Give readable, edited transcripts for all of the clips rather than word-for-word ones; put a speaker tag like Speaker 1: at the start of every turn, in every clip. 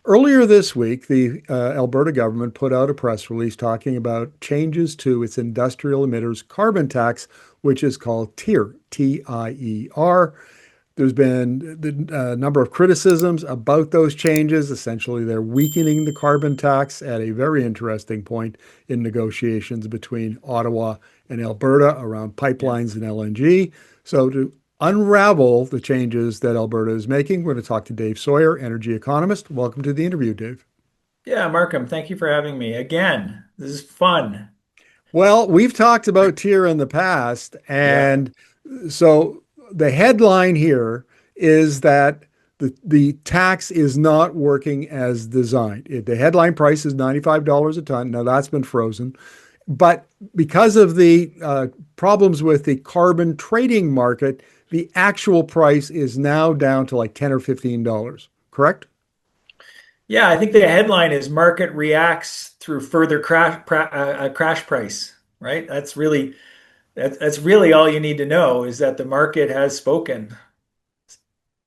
Speaker 1: Earlier this week, the Alberta government put out a press release talking about changes to its industrial emitters carbon tax, which is called TIER, T-I-E-R. There's been a number of criticisms about those changes. Essentially, they're weakening the carbon tax at a very interesting point in negotiations between Ottawa and Alberta around
Speaker 2: Yeah.
Speaker 1: pipelines and LNG. So, to unravel the changes that Alberta is making, we're going to talk to Dave Sawyer, energy economist. Welcome to the interview, Dave.
Speaker 2: Yeah, Markham, thank you for having me again. This is fun.
Speaker 1: Well, we've talked about TIER in the past,
Speaker 2: Yeah.
Speaker 1: and so the headline here is that the tax is not working as designed. The headline price is $95 a ton. Now that's been frozen, but because of the problems with the carbon trading market, the actual price is now down to like 10 or $15. Correct?
Speaker 2: Yeah, I think the headline is market reacts through further crash price, right? That's really all you need to know is that the market has spoken.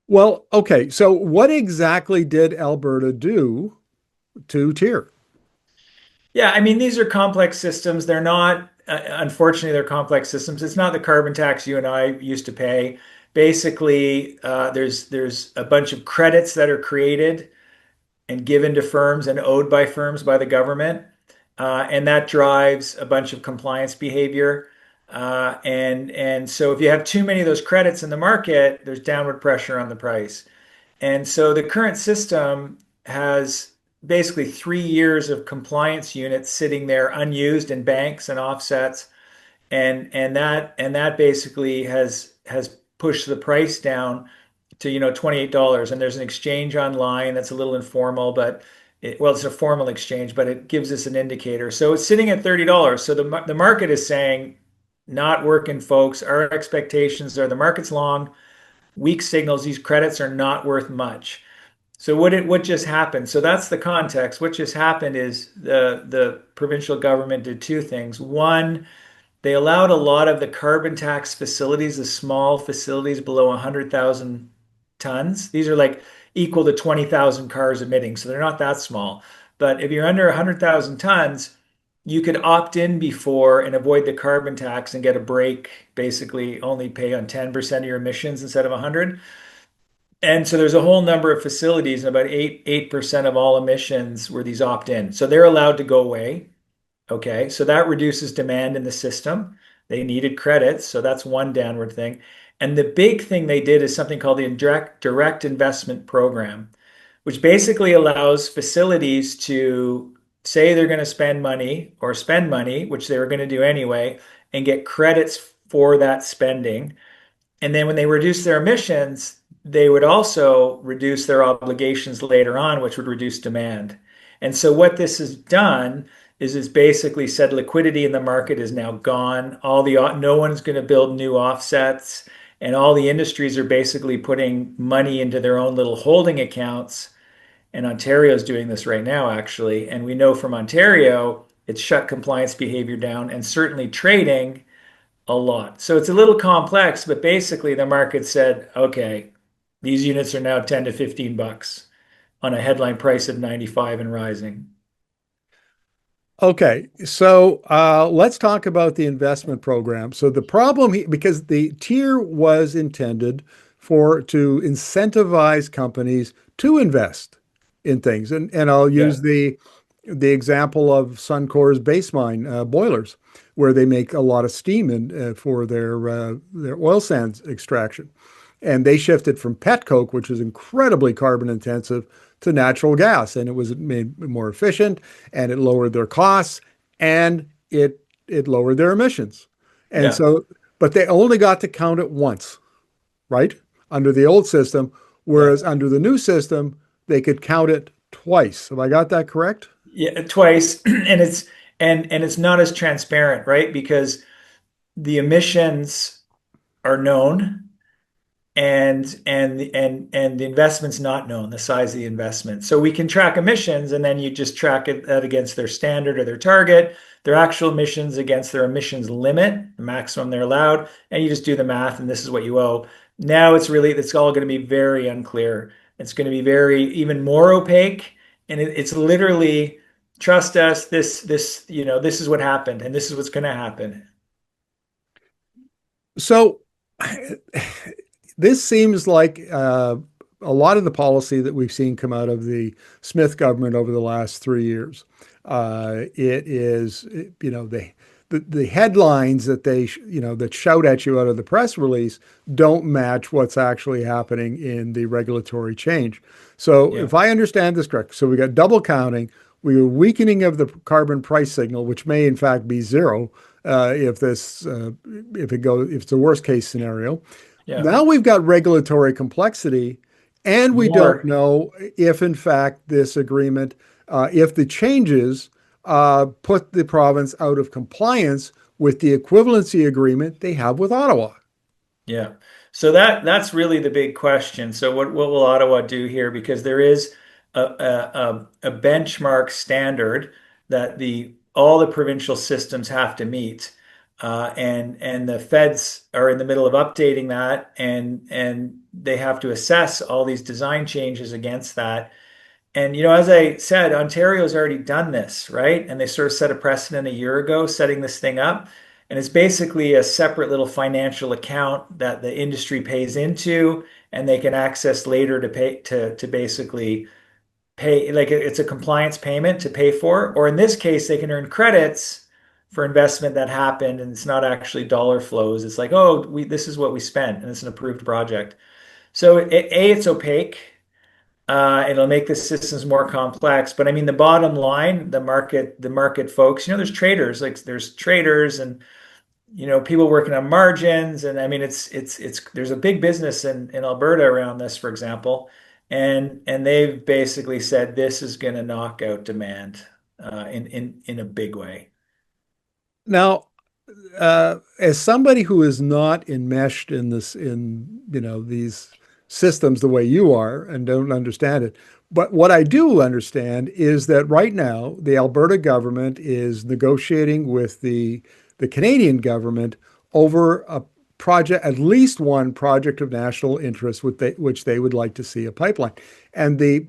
Speaker 1: Well, okay. So what exactly did Alberta do to TIER?
Speaker 2: Yeah, I mean, these are complex systems. They're not, unfortunately, they're complex systems. It's not the carbon tax you and I used to pay. Basically, there's a bunch of credits that are created and given to firms and owed by firms by the government. And that drives a bunch of compliance behavior. And so if you have too many of those credits in the market, there's downward pressure on the price. And so the current system has basically 3 years of compliance units sitting there unused in banks and offsets, and that basically has pushed the price down to $28. And there's an exchange online that's a little informal, but well, it's a formal exchange, but it gives us an indicator. So it's sitting at $30. So the market is saying, not working, folks. Our expectations are the market's long, weak signals. These credits are not worth much. So what just happened? So that's the context. What just happened is the provincial government did two things. One, they allowed a lot of the carbon tax facilities, the small facilities below 100,000 tons. These are like equal to 20,000 cars emitting, so they're not that small. But if you're under 100,000 tons, you could opt in before and avoid the carbon tax and get a break, basically only pay on 10% of your emissions instead of 100. And so there's a whole number of facilities, and about 8% of all emissions were these opt-in. So they're allowed to go away. Okay, so that reduces demand in the system. They needed credits, so that's one downward thing. And the big thing they did is something called the direct investment program, which basically allows facilities to say they're going to spend money, which they were going to do anyway, and get credits for that spending. And then when they reduce their emissions, they would also reduce their obligations later on, which would reduce demand. And so what this has done is it's basically said liquidity in the market is now gone. No one's going to build new offsets, and all the industries are basically putting money into their own little holding accounts. And Ontario is doing this right now, actually. And we know from Ontario, it's shut compliance behavior down and certainly trading a lot. So it's a little complex, but basically the market said, okay, these units are now 10 to 15 bucks on a headline price of 95 and rising.
Speaker 1: Okay, so let's talk about the investment program. So the problem, because the tier was intended for to incentivize companies to invest in things, and I'll
Speaker 2: Yeah.
Speaker 1: use the example of Suncor's base mine boilers, where they make a lot of steam for their oil sands extraction, and they shifted from pet coke, which is incredibly carbon intensive, to natural gas, and it was made more efficient, and it lowered their costs, and it lowered their emissions. And
Speaker 2: Yeah.
Speaker 1: so, but they only got to count it once, right? Under the old system,
Speaker 2: Yeah.
Speaker 1: whereas under the new system, they could count it twice. Have I got that correct?
Speaker 2: Yeah, twice. And it's not as transparent, right? Because the emissions are known and the investment's not known, the size of the investment. So we can track emissions, and then you just track that against their standard or their target, their actual emissions against their emissions limit, the maximum they're allowed, and you just do the math, and this is what you owe. Now it's all going to be very unclear. It's going to be very even more opaque, And it's literally trust us. This is what happened, and this is what's going to happen.
Speaker 1: So this seems like a lot of the policy that we've seen come out of the Smith government over the last 3 years. It is, the headlines that that shout at you out of the press release don't match what's actually happening in the regulatory change. So
Speaker 2: Yeah,
Speaker 1: if I understand this correct, so we got double counting, we have weakening of the carbon price signal, which may in fact be zero if if it's a worst case scenario.
Speaker 2: yeah,
Speaker 1: Now we've got regulatory complexity, and we don't
Speaker 2: more.
Speaker 1: know if, in fact, this agreement, if the changes put the province out of compliance with the equivalency agreement they have with Ottawa.
Speaker 2: Yeah. So that's really the big question. So what will Ottawa do here? Because there is a benchmark standard that the all the provincial systems have to meet. And the feds are in the middle of updating that, and they have to assess all these design changes against that. And as I said, Ontario's already done this, right? And they sort of set a precedent a year ago, setting this thing up. And it's basically a separate little financial account that the industry pays into, and they can access later to pay to basically pay, like it's a compliance payment to pay for. Or in this case, they can earn credits for investment that happened, and it's not actually dollar flows. It's like, oh, we this is what we spent, and it's an approved project. So it's opaque. It'll make the systems more complex. But I mean, the bottom line, the market folks, there's traders, like there's traders and people working on margins. And I mean, it's there's a big business in Alberta around this, for example. And they've basically said this is going to knock out demand in a big way.
Speaker 1: Now, as somebody who is not enmeshed in these systems the way you are and don't understand it, but what I do understand is that right now the Alberta government is negotiating with the Canadian government over a project, at least one project of national interest, which they would like to see a pipeline. And the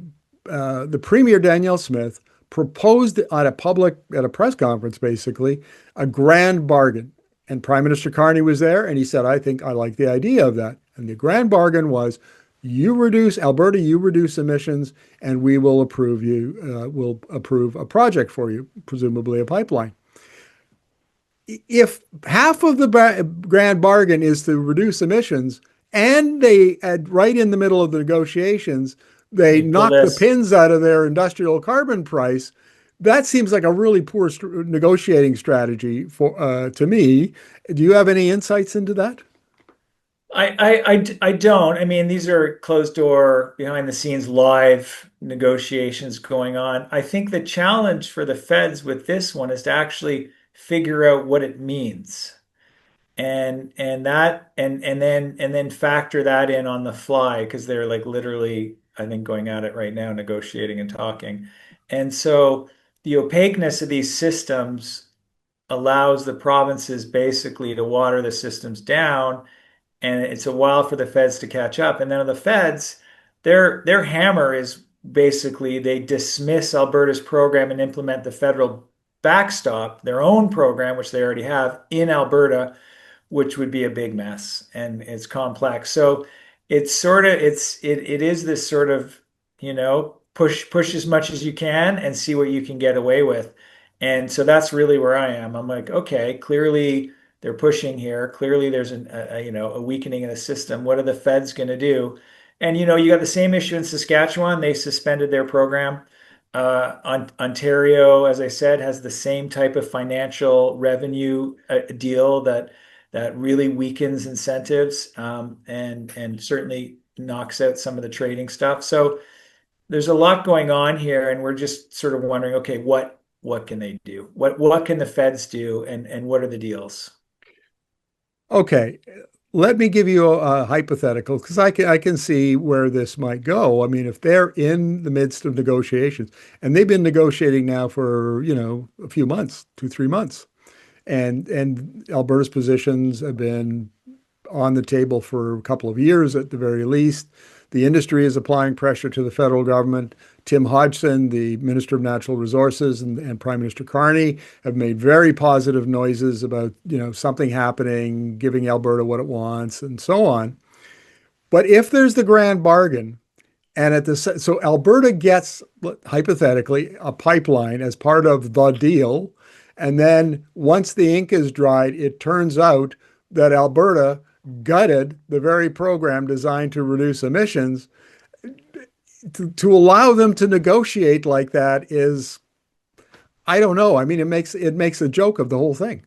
Speaker 1: Premier Danielle Smith proposed at a press conference, basically, a grand bargain. And Prime Minister Carney was there, and he said, "I think I like the idea of that." And the grand bargain was, Alberta, you reduce emissions, and we'll approve a project for you, presumably a pipeline. If half of the grand bargain is to reduce emissions, and right in the middle of the negotiations, they
Speaker 2: They pull
Speaker 1: knock the
Speaker 2: this.
Speaker 1: pins out of their industrial carbon price, that seems like a really poor negotiating strategy to me. Do you have any insights into that?
Speaker 2: I don't. I mean, these are closed door, behind the scenes, live negotiations going on. I think the challenge for the feds with this one is to actually figure out what it means and then factor that in on the fly because they're like literally, I think, going at it right now, negotiating and talking. And so the opaqueness of these systems allows the provinces basically to water the systems down, and it's a while for the feds to catch up. And then the feds, their hammer is basically they dismiss Alberta's program and implement the federal backstop, their own program, which they already have in Alberta, which would be a big mess and it's complex. So it is this sort of, push as much as you can and see what you can get away with. And so that's really where I am. I'm like, okay, clearly they're pushing here. Clearly there's a weakening in the system. What are the feds going to do? And you got the same issue in Saskatchewan. They suspended their program. Ontario, as I said, has the same type of financial revenue deal that really weakens incentives, and certainly knocks out some of the trading stuff. So there's a lot going on here, and we're just sort of wondering, okay, what can they do? What can the feds do, and what are the deals?
Speaker 1: Okay, let me give you a hypothetical because I can see where this might go. I mean, if they're in the midst of negotiations, and they've been negotiating now for a few months, 2, 3 months, and Alberta's positions have been on the table for a couple of years at the very least. The industry is applying pressure to the federal government. Tim Hodgson, the Minister of Natural Resources, and Prime Minister Carney have made very positive noises about, something happening, giving Alberta what it wants, and so on. But if there's the grand bargain, and so Alberta gets hypothetically a pipeline as part of the deal, and then once the ink is dried, it turns out that Alberta gutted the very program designed to reduce emissions. To allow them to negotiate like that is, I don't know. I mean, it makes a joke of the whole thing.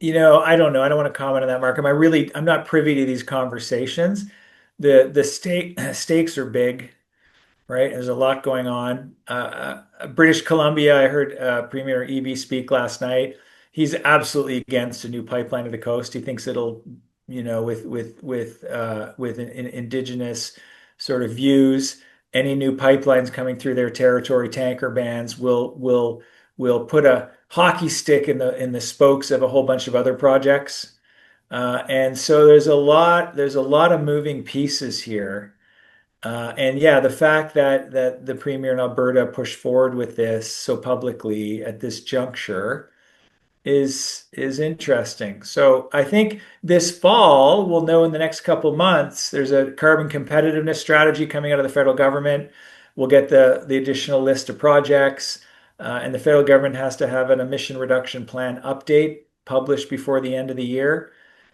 Speaker 2: I don't know. I don't want to comment on that, Mark. I'm not privy to these conversations. The stakes are big, right? There's a lot going on. British Columbia, I heard Premier Eby speak last night. He's absolutely against a new pipeline to the coast. He thinks it'll, with indigenous sort of views, any new pipelines coming through their territory, tanker bans will put a hockey stick in the spokes of a whole bunch of other projects. And so there's a lot of moving pieces here. And yeah, the fact that the premier in Alberta pushed forward with this so publicly at this juncture is interesting. So I think this fall we'll know in the next couple months. There's a carbon competitiveness strategy coming out of the federal government. We'll get the additional list of projects, and the federal government has to have an emission reduction plan update published before the end of the year.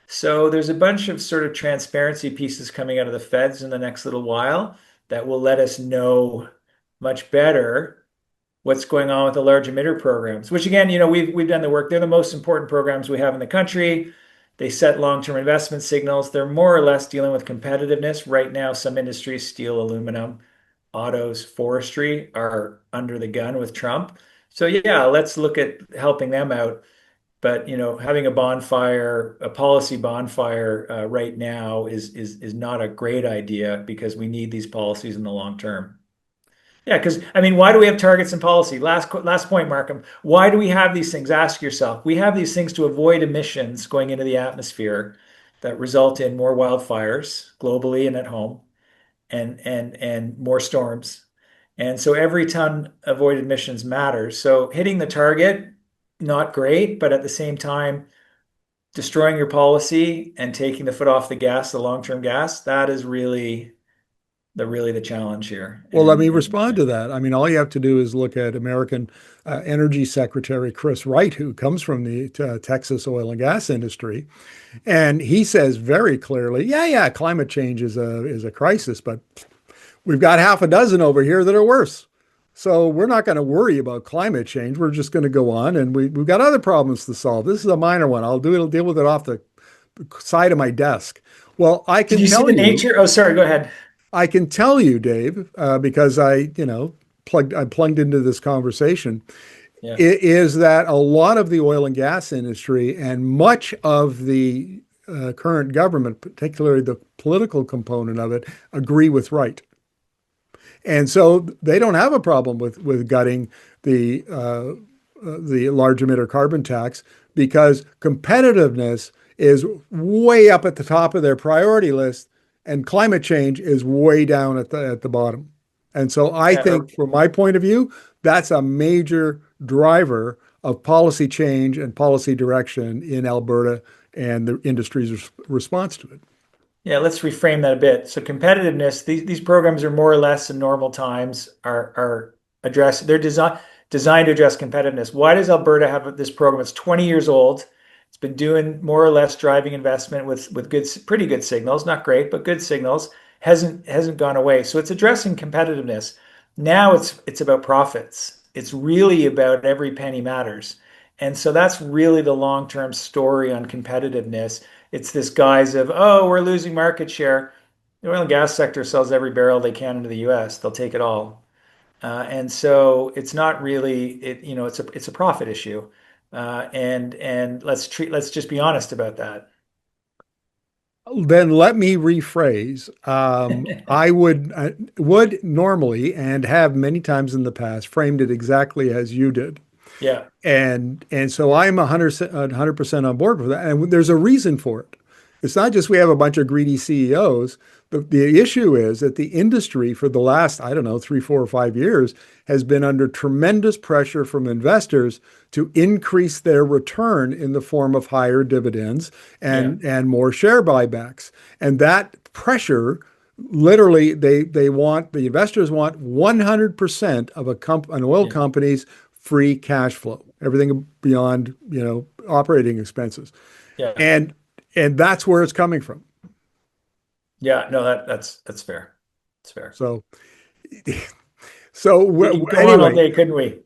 Speaker 2: So there's a bunch of sort of transparency pieces coming out of the feds in the next little while that will let us know much better what's going on with the large emitter programs, which again, we've done the work. They're the most important programs we have in the country. They set long-term investment signals. They're more or less dealing with competitiveness. Right now, some industries, steel, aluminum, autos, forestry, are under the gun with Trump. So yeah, let's look at helping them out. But having a policy bonfire right now is not a great idea because we need these policies in the long term. Yeah, because I mean, why do we have targets and policy? Last point, Markham. Why do we have these things? Ask yourself. We have these things to avoid emissions going into the atmosphere that result in more wildfires globally and at home, and more storms. And so every ton avoided emissions matters. So hitting the target, not great, but at the same time, destroying your policy and taking the foot off the gas, the long-term gas, that is really the challenge here.
Speaker 1: Well, let me respond to that. I mean, all you have to do is look at American Energy Secretary Chris Wright, who comes from the Texas oil and gas industry, and he says very clearly, yeah, climate change is a crisis, but we've got half a dozen over here that are worse. So we're not going to worry about climate change. We're just going to go on, and we've got other problems to solve. This is a minor one. Deal with it off the side of my desk. Well, I can
Speaker 2: Did you see
Speaker 1: tell
Speaker 2: the
Speaker 1: you.
Speaker 2: nature? Oh, sorry, go ahead.
Speaker 1: I can tell you, Dave, because I plugged into this conversation,
Speaker 2: Yeah.
Speaker 1: is that a lot of the oil and gas industry and much of the current government, particularly the political component of it, agree with Wright. And so they don't have a problem with gutting the large emitter carbon tax because competitiveness is way up at the top of their priority list, and climate change is way down at the bottom. And so I
Speaker 2: Yeah.
Speaker 1: think, from my point of view, that's a major driver of policy change and policy direction in Alberta and the industry's response to it.
Speaker 2: Yeah, let's reframe that a bit. So competitiveness, these programs are more or less in normal times are addressed. They're designed to address competitiveness. Why does Alberta have this program? It's 20 years old. It's been doing more or less driving investment with pretty good signals, not great, but good signals. Hasn't gone away. So it's addressing competitiveness. Now it's about profits. It's really about every penny matters. And so that's really the long-term story on competitiveness. It's this guise of, oh, we're losing market share. The oil and gas sector sells every barrel they can into the US. They'll take it all. And so it's not really it's a profit issue. And let's just be honest about that.
Speaker 1: Then let me rephrase. I would normally, and have many times in the past, framed it exactly as you did.
Speaker 2: Yeah.
Speaker 1: And so I'm 100% on board with that. And there's a reason for it. It's not just we have a bunch of greedy CEOs. The issue is that the industry for the last, I don't know, 3, 4, or 5 years has been under tremendous pressure from investors to increase their return in the form of higher dividends
Speaker 2: Yeah,
Speaker 1: and more share buybacks. And that pressure, literally, they want, the investors want 100% of an oil
Speaker 2: yeah,
Speaker 1: company's free cash flow, everything beyond, operating expenses.
Speaker 2: yeah,
Speaker 1: And and that's where it's coming from.
Speaker 2: yeah. No, that's fair. It's fair.
Speaker 1: So so
Speaker 2: We could go on all
Speaker 1: anyway,
Speaker 2: day, couldn't we?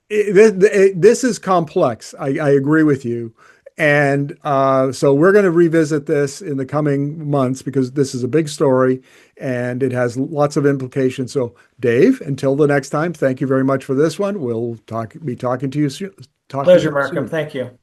Speaker 1: this is complex. I agree with you. And so we're going to revisit this in the coming months because this is a big story and it has lots of implications. So, Dave, until the next time, thank you very much for this one. We'll be talking to you soon. Talking to
Speaker 2: Pleasure,
Speaker 1: you
Speaker 2: Markham.
Speaker 1: soon.
Speaker 2: Thank you.